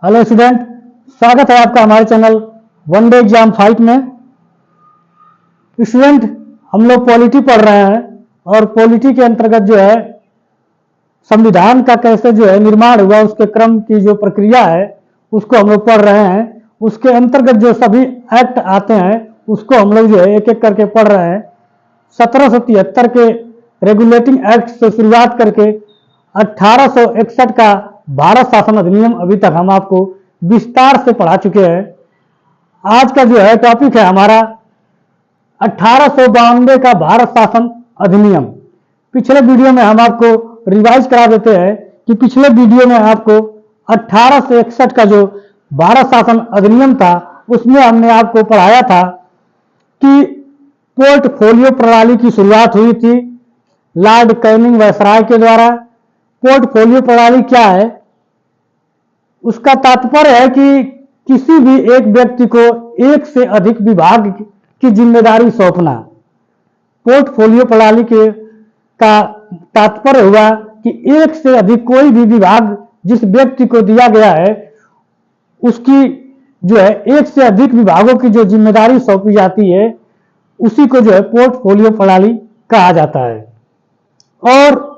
Hello student, स्वागत है आपका हमारे channel one day exam fight में। स्टूडेंट, हम लोग पॉलिटी पढ़ रहे हैं और पॉलिटी के अंतर्गत जो है संविधान का कैसे जो है निर्माण हुआ, उसके क्रम की जो प्रक्रिया है उसको हम लोग पढ़ रहे हैं। उसके अंतर्गत जो सभी एक्ट आते हैं उसको हम लोग जो है एक एक करके पढ़ रहे हैं। 1773 के रेगुलेटिंग एक्ट से शुरुआत करके 1861 का भारत शासन अधिनियम अभी तक हम आपको विस्तार से पढ़ा चुके हैं। आज का जो है टॉपिक है हमारा 1892 का भारत शासन अधिनियम। पिछले वीडियो में हम आपको रिवाइज करा देते हैं कि पिछले वीडियो में आपको 1861 का जो भारत शासन अधिनियम था उसमें हमने आपको पढ़ाया था कि पोर्टफोलियो प्रणाली की शुरुआत हुई थी लॉर्ड कैनिंग वायसराय के द्वारा। पोर्टफोलियो प्रणाली क्या है? उसका तात्पर्य है कि किसी भी एक व्यक्ति को एक से अधिक विभाग की जिम्मेदारी सौंपना। पोर्टफोलियो प्रणाली के का तात्पर्य हुआ कि एक से अधिक कोई भी विभाग जिस व्यक्ति को दिया गया है उसकी जो है एक से अधिक विभागों की जो जिम्मेदारी सौंपी जाती है उसी को जो है पोर्टफोलियो प्रणाली कहा जाता है। और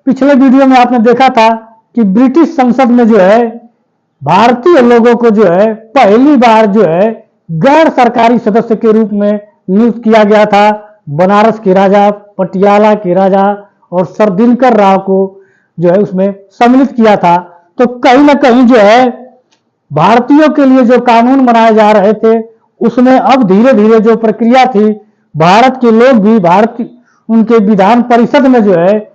पिछले वीडियो में आपने देखा था कि ब्रिटिश संसद में जो है भारतीय लोगों को जो है पहली बार जो है गैर सरकारी सदस्य के रूप में नियुक्त किया गया था। बनारस के राजा, पटियाला के राजा और सर दिनकर राव को जो है उसमें सम्मिलित किया था। तो कहीं ना कहीं जो है भारतीयों के लिए जो कानून बनाए जा रहे थे उसमें अब धीरे धीरे जो प्रक्रिया थी भारत के लोग भी उनके विधान परिषद में जो है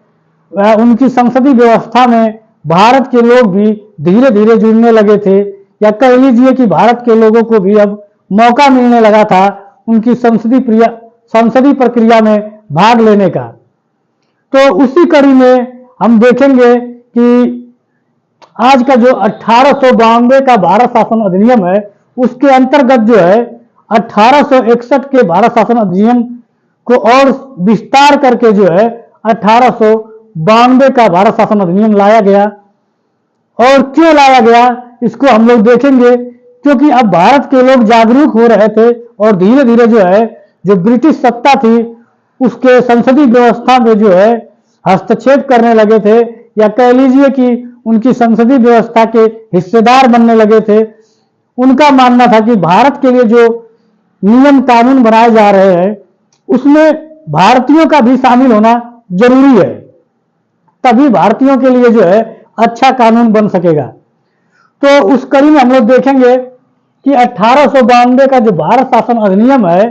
उनकी संसदीय व्यवस्था में भारत के लोग भी धीरे धीरे जुड़ने लगे थे, या कह लीजिए कि भारत के लोगों को भी अब मौका मिलने लगा था उनकी संसदीय प्रक्रिया में भाग लेने का। तो उसी कड़ी में हम देखेंगे कि आज का जो 1892 का भारत शासन अधिनियम है उसके अंतर्गत जो है 1861 के भारत शासन अधिनियम को और विस्तार करके जो है 1892 का भारत शासन अधिनियम लाया गया। और क्यों लाया गया इसको हम लोग देखेंगे, क्योंकि अब भारत के लोग जागरूक हो रहे थे और धीरे धीरे जो है जो ब्रिटिश सत्ता थी उसके संसदीय व्यवस्था में जो है हस्तक्षेप करने लगे थे, या कह लीजिए कि उनकी संसदीय व्यवस्था के हिस्सेदार बनने लगे थे। उनका मानना था कि भारत के लिए जो नियम कानून बनाए जा रहे हैं उसमें भारतीयों का भी शामिल होना जरूरी है, तभी भारतीयों के लिए जो है अच्छा कानून बन सकेगा। तो उस कड़ी में हम लोग देखेंगे कि 1892 का जो भारत शासन अधिनियम है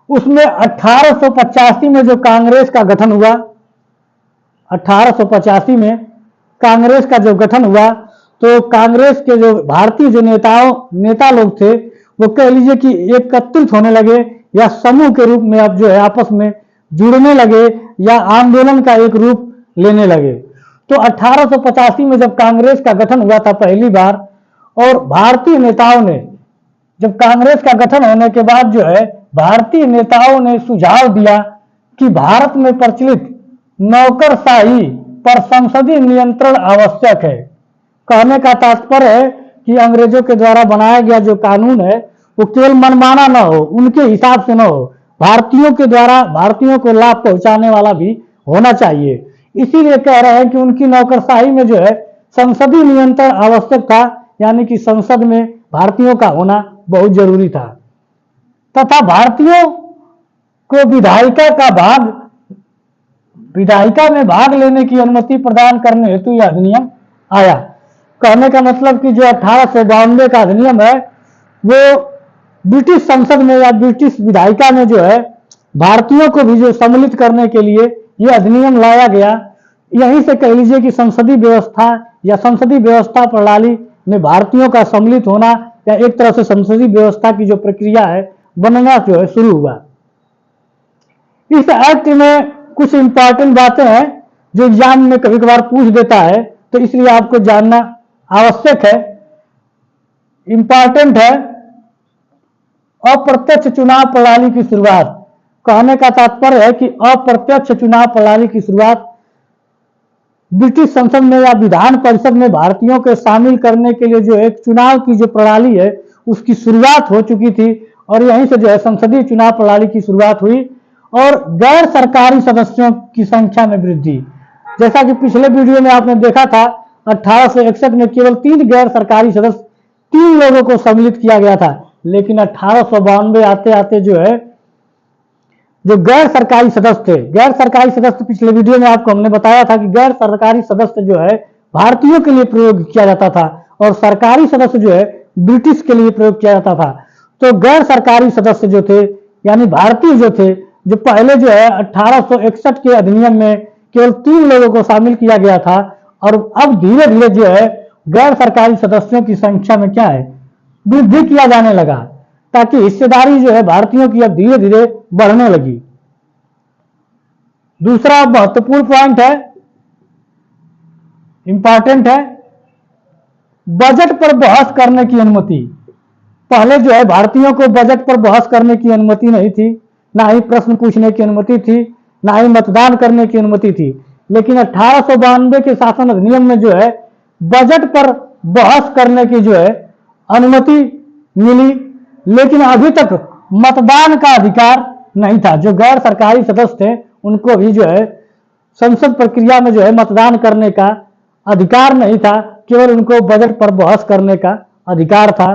उसमें 1885 में जो कांग्रेस का गठन हुआ, 1885 में कांग्रेस का जो गठन हुआ तो कांग्रेस के जो भारतीय जो नेता लोग थे वो कह लीजिए कि एकत्रित होने लगे या समूह के रूप में अब जो है आपस में जुड़ने लगे या आंदोलन का एक रूप लेने लगे। तो 1885 में जब कांग्रेस का गठन हुआ था पहली बार, और भारतीय नेताओं ने जब कांग्रेस का गठन होने के बाद जो है भारतीय नेताओं ने सुझाव दिया कि भारत में प्रचलित नौकरशाही पर संसदीय नियंत्रण आवश्यक है। कहने का तात्पर्य है कि अंग्रेजों के द्वारा बनाया गया जो कानून है वो केवल मनमाना न हो, उनके हिसाब से न हो, भारतीयों के द्वारा भारतीयों को लाभ पहुंचाने वाला भी होना चाहिए। इसीलिए कह रहे हैं कि उनकी नौकरशाही में जो है संसदीय नियंत्रण आवश्यक था, यानी कि संसद में भारतीयों का होना बहुत जरूरी था। तथा भारतीयों को विधायिका में भाग लेने की अनुमति प्रदान करने हेतु यह अधिनियम आया। कहने का मतलब कि जो 1892 का अधिनियम है वो ब्रिटिश संसद में या ब्रिटिश विधायिका में जो है भारतीयों को भी जो सम्मिलित करने के लिए यह अधिनियम लाया गया। यहीं से कह लीजिए कि संसदीय व्यवस्था या संसदीय व्यवस्था प्रणाली में भारतीयों का सम्मिलित होना या एक तरह से संसदीय व्यवस्था की जो प्रक्रिया है बनना जो है शुरू हुआ। इस एक्ट में कुछ इंपॉर्टेंट बातें हैं जो एग्जाम में कभी कभार पूछ देता है, तो इसलिए आपको जानना आवश्यक है, इंपॉर्टेंट है। अप्रत्यक्ष चुनाव प्रणाली की शुरुआत। कहने का तात्पर्य है कि अप्रत्यक्ष चुनाव प्रणाली की शुरुआत ब्रिटिश संसद में या विधान परिषद में भारतीयों के शामिल करने के लिए जो एक चुनाव की जो प्रणाली है उसकी शुरुआत हो चुकी थी और यहीं से जो है संसदीय चुनाव प्रणाली की शुरुआत हुई। और गैर सरकारी सदस्यों की संख्या में वृद्धि, जैसा कि पिछले वीडियो में आपने देखा था 1861 में केवल 3 गैर सरकारी सदस्य 3 लोगों को सम्मिलित किया गया था, लेकिन 1892 आते आते जो है जो गैर सरकारी सदस्य थे, गैर सरकारी सदस्य पिछले वीडियो में आपको हमने बताया था कि गैर सरकारी सदस्य जो है भारतीयों के लिए प्रयोग किया जाता था और सरकारी सदस्य जो है ब्रिटिश के लिए प्रयोग किया जाता था। तो गैर सरकारी सदस्य जो थे यानी भारतीय जो थे, जो पहले जो है 1861 के अधिनियम में केवल 3 लोगों को शामिल किया गया था और अब धीरे धीरे जो है गैर सरकारी सदस्यों की संख्या में क्या है वृद्धि किया जाने लगा, ताकि हिस्सेदारी जो है भारतीयों की अब धीरे धीरे बढ़ने लगी। दूसरा महत्वपूर्ण पॉइंट है, इंपॉर्टेंट है, बजट पर बहस करने की अनुमति। पहले जो है भारतीयों को बजट पर बहस करने की अनुमति नहीं थी, ना ही प्रश्न पूछने की अनुमति थी, ना ही मतदान करने की अनुमति थी। लेकिन 1892 के शासन अधिनियम में जो है बजट पर बहस करने की जो है अनुमति मिली, लेकिन अभी तक मतदान का अधिकार नहीं था। जो गैर सरकारी सदस्य थे उनको भी जो है संसद प्रक्रिया में जो है मतदान करने का अधिकार नहीं था, केवल उनको बजट पर बहस करने का अधिकार था।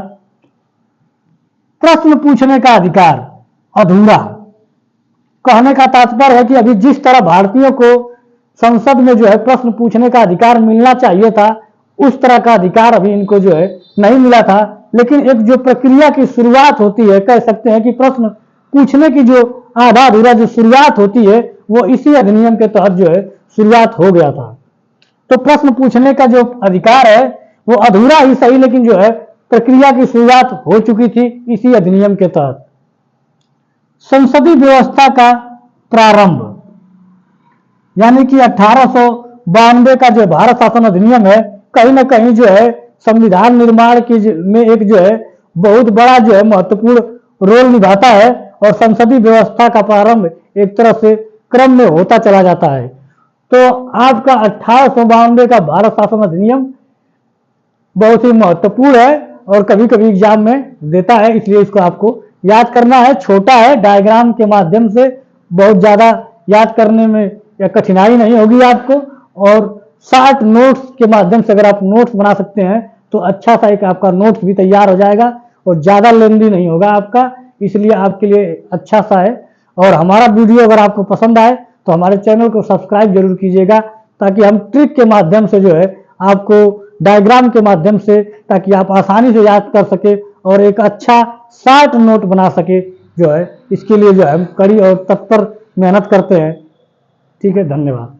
प्रश्न पूछने का अधिकार अधूरा। कहने का तात्पर्य है कि अभी जिस तरह भारतीयों को संसद में जो है प्रश्न पूछने का अधिकार मिलना चाहिए था, उस तरह का अधिकार अभी इनको जो है नहीं मिला था। लेकिन एक जो प्रक्रिया की शुरुआत होती है, कह सकते हैं कि प्रश्न पूछने की जो आधा अधूरा जो शुरुआत होती है वो इसी अधिनियम के तहत जो है शुरुआत हो गया था। तो प्रश्न पूछने का जो अधिकार है वो अधूरा ही सही, लेकिन जो है प्रक्रिया की शुरुआत हो चुकी थी इसी अधिनियम के तहत। संसदीय व्यवस्था का प्रारंभ, यानी कि 1892 का जो भारत शासन अधिनियम है कहीं ना कहीं जो है संविधान निर्माण की में एक जो है बहुत बड़ा जो है महत्वपूर्ण रोल निभाता है और संसदीय व्यवस्था का प्रारंभ एक तरह से क्रम में होता चला जाता है। तो आपका 1892 का भारत शासन अधिनियम बहुत ही महत्वपूर्ण है और कभी कभी एग्जाम में देता है, इसलिए इसको आपको याद करना है। छोटा है, डायग्राम के माध्यम से बहुत ज्यादा याद करने में या कठिनाई नहीं होगी आपको, और शार्ट नोट्स के माध्यम से अगर आप नोट्स बना सकते हैं तो अच्छा सा एक आपका नोट्स भी तैयार हो जाएगा और ज्यादा लेंदी नहीं होगा आपका, इसलिए आपके लिए अच्छा सा है। और हमारा वीडियो अगर आपको पसंद आए तो हमारे चैनल को सब्सक्राइब जरूर कीजिएगा, ताकि हम ट्रिक के माध्यम से जो है आपको डायग्राम के माध्यम से, ताकि आप आसानी से याद कर सके और एक अच्छा शार्ट नोट बना सके जो है, इसके लिए जो है हम कड़ी और तत्पर मेहनत करते हैं। ठीक है, धन्यवाद।